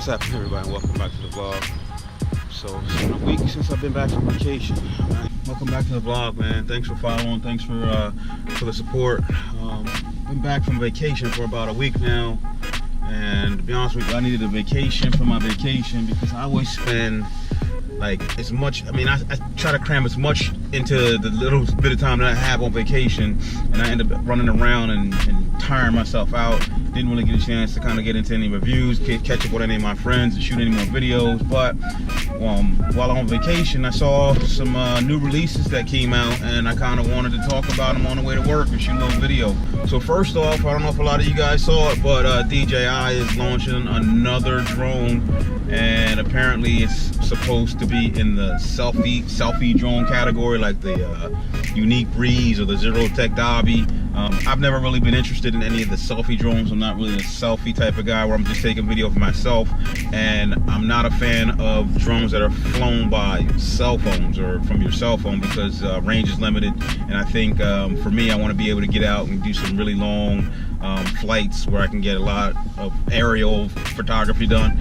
What's happening, everybody? Welcome back to the vlog. So it's been a week since I've been back from vacation. Right? Welcome back to the vlog, man. Thanks for following. Thanks for the support. Been back from vacation for about a week now, and to be honest with you, I needed a vacation for my vacation because I always spend like as much. I mean, I try to cram as much into the little bit of time that I have on vacation, and I end up running around and tiring myself out. Didn't really get a chance to kind of get into any reviews, catch up with any of my friends, and shoot any more videos. But while I'm on vacation, I saw some new releases that came out, and I kind of wanted to talk about them on the way to work and shoot a little video. So first off, I don't know if a lot of you guys saw it, but DJI is launching another drone, and apparently it's supposed to be in the selfie drone category, like the Unique Breeze or the Zero Tech Dobby. I've never really been interested in any of the selfie drones. I'm not really a selfie type of guy where I'm just taking video of myself, and I'm not a fan of drones that are flown by cell phones or from your cell phone because range is limited. And I think for me, I want to be able to get out and do some really long flights where I can get a lot of aerial photography done.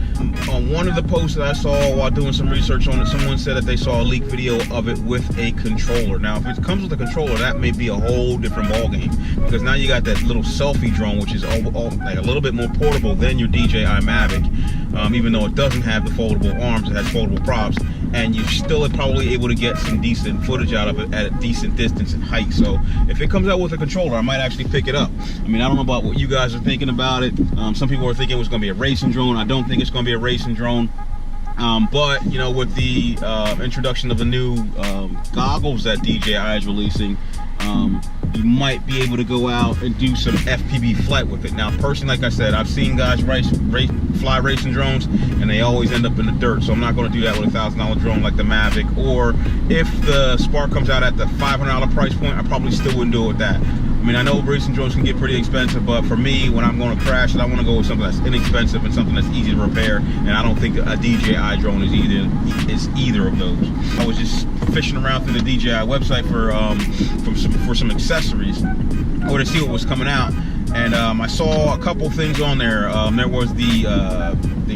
On one of the posts that I saw while doing some research on it, someone said that they saw a leaked video of it with a controller. Now, if it comes with a controller, that may be a whole different ballgame, because now you got that little selfie drone, which is like a little bit more portable than your DJI Mavic, even though it doesn't have the foldable arms. It has foldable props, and you're still probably able to get some decent footage out of it at a decent distance and height. So if it comes out with a controller, I might actually pick it up. I mean, I don't know about what you guys are thinking about it. Some people are thinking it was going to be a racing drone. I don't think it's going to be a racing drone. But you know, with the introduction of the new goggles that DJI is releasing, you might be able to go out and do some FPV flight with it. Now, personally, like I said, I've seen guys fly racing drones, and they always end up in the dirt. So I'm not going to do that with a $1,000 drone like the Mavic. Or if the Spark comes out at the $500 price point, I probably still wouldn't do it with that. I mean, I know racing drones can get pretty expensive, but for me, when I'm going to crash it, I want to go with something that's inexpensive and something that's easy to repair. And I don't think a DJI drone is either of those. I was just fishing around through the DJI website for some accessories, or to see what was coming out, and I saw a couple things on there. There was the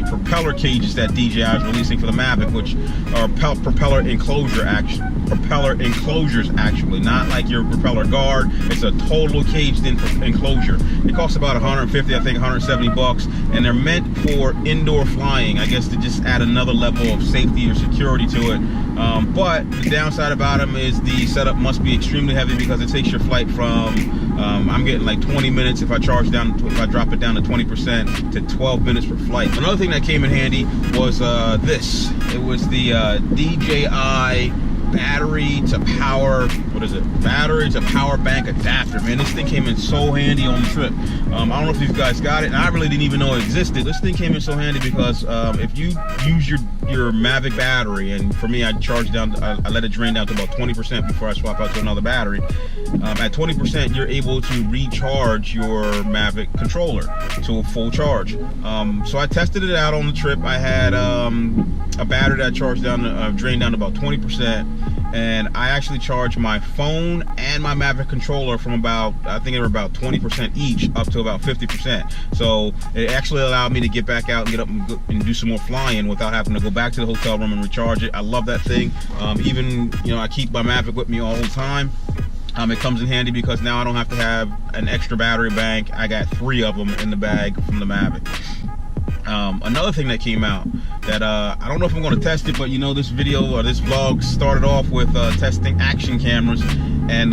propeller cages that DJI is releasing for the Mavic, which are propeller enclosures, actually, not like your propeller guard. It's a total caged-in enclosure. It costs about 150, I think 170 bucks, and they're meant for indoor flying, I guess, to just add another level of safety or security to it. But the downside about them is the setup must be extremely heavy, because it takes your flight from I'm getting like 20 minutes if I drop it down to 20% to 12 minutes per flight. Another thing that came in handy was this. It was the DJI battery to power bank adapter. Man, this thing came in so handy on the trip. I don't know if you guys got it, and I really didn't even know it existed. This thing came in so handy because if you use your Mavic battery, and for me, I let it drain down to about 20% before I swap out to another battery. At 20%, you're able to recharge your Mavic controller to a full charge. So I tested it out on the trip. I had a battery that drained down to about 20%, and I actually charged my phone and my Mavic controller from about, I think they were about 20% each, up to about 50%. So it actually allowed me to get back out and get up and do some more flying without having to go back to the hotel room and recharge it. I love that thing. Even, you know, I keep my Mavic with me all the time. It comes in handy because now I don't have to have an extra battery bank. I got 3 of them in the bag from the Mavic. Another thing that came out that I don't know if I'm going to test it, but you know, this video or this vlog started off with testing action cameras, and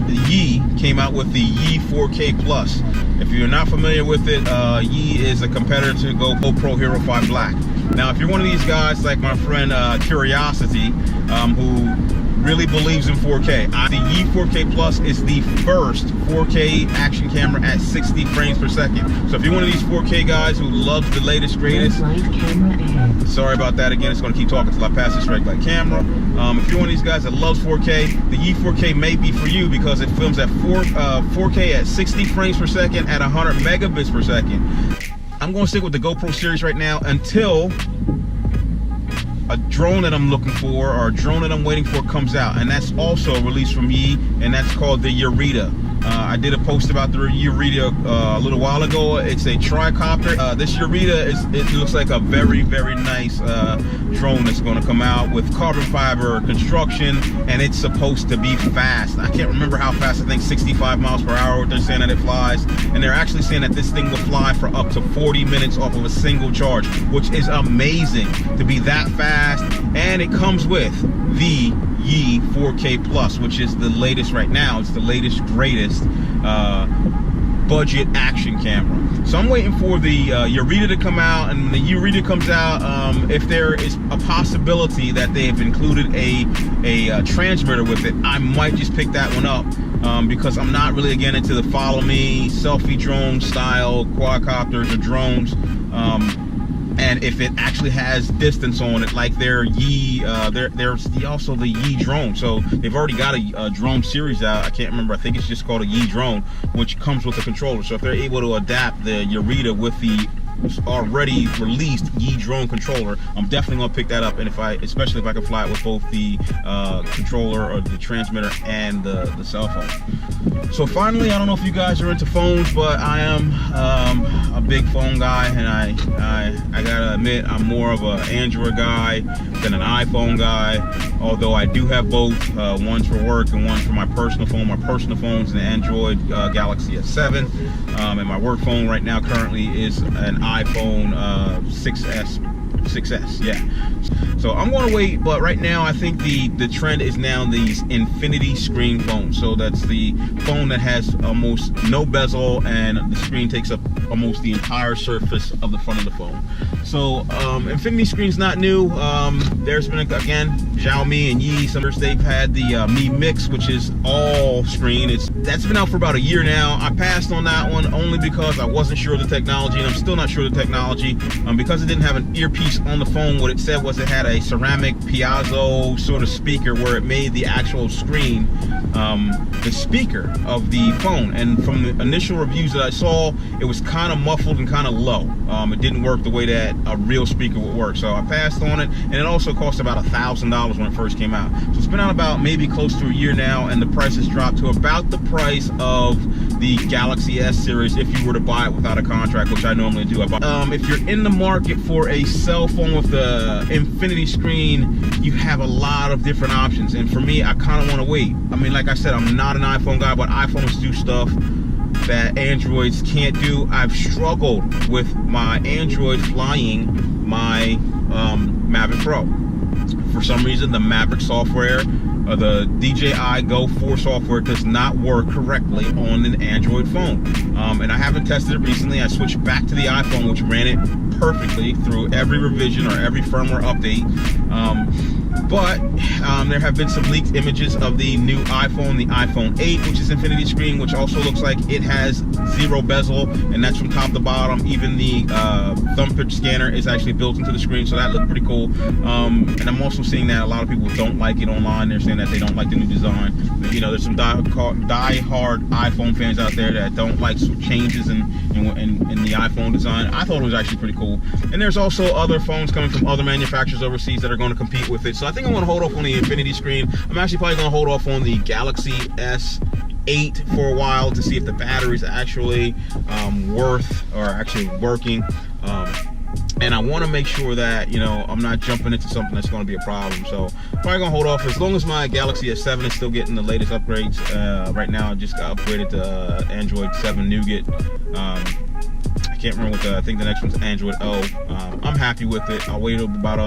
the Yi came out with the Yi 4K Plus. If you're not familiar with it, Yi is a competitor to GoPro Hero 5 Black. Now, if you're one of these guys like my friend Curiosity, who really believes in 4K, the Yi 4K Plus is the first 4K action camera at 60 frames per second. So if you're one of these 4K guys who loves the latest, greatest, sorry about that again, it's going to keep talking until I pass this red light camera. If you're one of these guys that loves 4K, the Yi 4K may be for you, because it films at 4K at 60 frames per second at 100 megabits per second. I'm going to stick with the GoPro series right now until a drone that I'm looking for, or a drone that I'm waiting for, comes out, and that's also released from Yi, and that's called the Eureka. I did a post about the Eureka a little while ago. It's a tricopter. This Eureka it looks like a very, very nice drone that's going to come out with carbon fiber construction, and it's supposed to be fast. I can't remember how fast. I think 65 miles per hour. They're saying that it flies, and they're actually saying that this thing will fly for up to 40 minutes off of a single charge, which is amazing to be that fast. And it comes with the Yi 4K Plus, which is the latest right now. It's the latest, greatest budget action camera. So I'm waiting for the Eureka to come out, and when the Eureka comes out, if there is a possibility that they have included a transmitter with it, I might just pick that one up, because I'm not really again into the follow me selfie drone style quadcopters or drones. And if it actually has distance on it, like their Yi, there's also the Yi drone. So they've already got a drone series out. I can't remember. I think it's just called a Yi drone, which comes with a controller. So if they're able to adapt the Eureka with the already released Yi drone controller, I'm definitely gonna pick that up. And especially if I can fly it with both the controller or the transmitter and the cell phone. So finally, I don't know if you guys are into phones, but I am a big phone guy, and I gotta admit I'm more of an Android guy than an iPhone guy. Although I do have both, one's for work and one for my personal phone. My personal phone's an Android Galaxy S7, and my work phone right now currently is an iPhone 6S, yeah. So I'm going to wait, but right now I think the trend is now these infinity screen phones. So that's the phone that has almost no bezel, and the screen takes up almost the entire surface of the front of the phone. So infinity screen's not new. There's been, again, Xiaomi and Yi, they've had the Mi Mix, which is all screen. That's been out for about a year now. I passed on that one only because I wasn't sure of the technology, and I'm still not sure of the technology. Because it didn't have an earpiece on the phone, what it said was it had a ceramic piezo sort of speaker where it made the actual screen the speaker of the phone. And from the initial reviews that I saw, it was kind of muffled and kind of low. It didn't work the way that a real speaker would work. So I passed on it, and it also cost about $1,000 when it first came out. So it's been out about maybe close to a year now, and the price has dropped to about the price of the Galaxy S series if you were to buy it without a contract, which I normally do. If you're in the market for a cell phone with the infinity screen, you have a lot of different options, and for me, I kind of want to wait. I mean, like I said, I'm not an iPhone guy, but iPhones do stuff that Androids can't do. I've struggled with my Android flying my Mavic Pro. For some reason, the Mavic software, the DJI Go 4 software, does not work correctly on an Android phone. And I haven't tested it recently. I switched back to the iPhone, which ran it perfectly through every revision or every firmware update. But there have been some leaked images of the new iPhone, the iPhone 8, which is infinity screen, which also looks like it has zero bezel, and that's from top to bottom. Even the thumbprint scanner is actually built into the screen, so that looked pretty cool. And I'm also seeing that a lot of people don't like it online. They're saying that they don't like the new design. You know, there's some die-hard iPhone fans out there that don't like changes in the iPhone design. I thought it was actually pretty cool. And there's also other phones coming from other manufacturers overseas that are going to compete with it. So I think I'm going to hold off on the infinity screen. I'm actually probably going to hold off on the Galaxy S8 for a while to see if the battery's actually actually working. And I want to make sure that, you know, I'm not jumping into something that's going to be a problem. So probably going to hold off as long as my Galaxy S7 is still getting the latest upgrades. Right now I just got upgraded to Android 7 Nougat. I can't remember what I think the next one's Android O. I'm happy with it. I'll wait about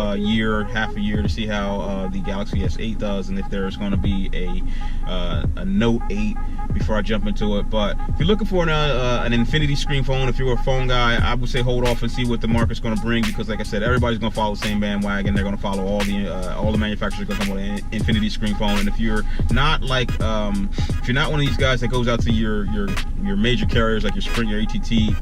half a year to see how the Galaxy S8 does, and if there's going to be a Note 8 before I jump into it. But if you're looking for an infinity screen phone, if you're a phone guy, I would say hold off and see what the market's going to bring, because like I said, everybody's going to follow the same bandwagon. They're going to follow all the manufacturers are going to come with an infinity screen phone. And if you're not like if you're not one of these guys that goes out to your major carriers like your Sprint, your AT&T,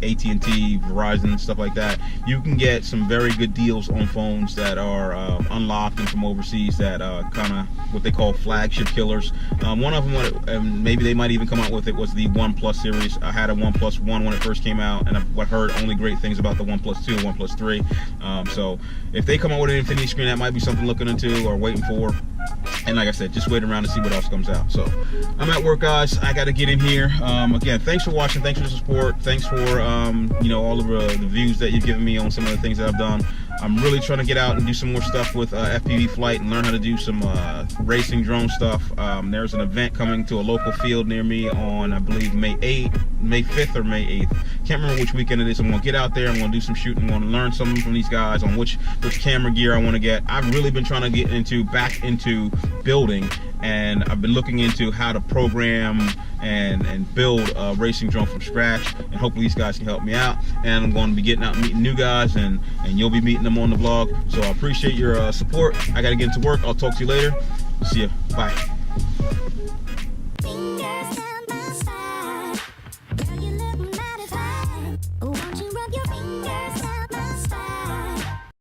Verizon, stuff like that, you can get some some very good deals on phones that are unlocked and from overseas that kind of what they call flagship killers. One of them, and maybe they might even come out with it, was the OnePlus series. I had a OnePlus 1 when it first came out, and I've heard only great things about the OnePlus 2 and OnePlus 3. So if they come out with an infinity screen, that might be something looking into or waiting for. And like I said, just wait around to see what else comes out. So I'm at work, guys. I got to get in here. Again, thanks for watching. Thanks for the support. Thanks for all of the views that you've given me on some of the things that I've done. I'm really trying to get out and do some more stuff with FPV flight and learn how to do some racing drone stuff. There's an event coming to a local field near me on, I believe, May 5th or May 8th. Can't remember which weekend it is. I'm going to get out there. I'm going to do some shooting. I'm going to learn something from these guys on which camera gear I want to get. I've really been trying to get back into building, and I've been looking into how to program and build a racing drone from scratch, and hopefully these guys can help me out. And I'm going to be getting out and meeting new guys, and you'll be meeting them on the vlog. So I appreciate your support. I got to get into work. I'll talk to you later. See ya. Bye.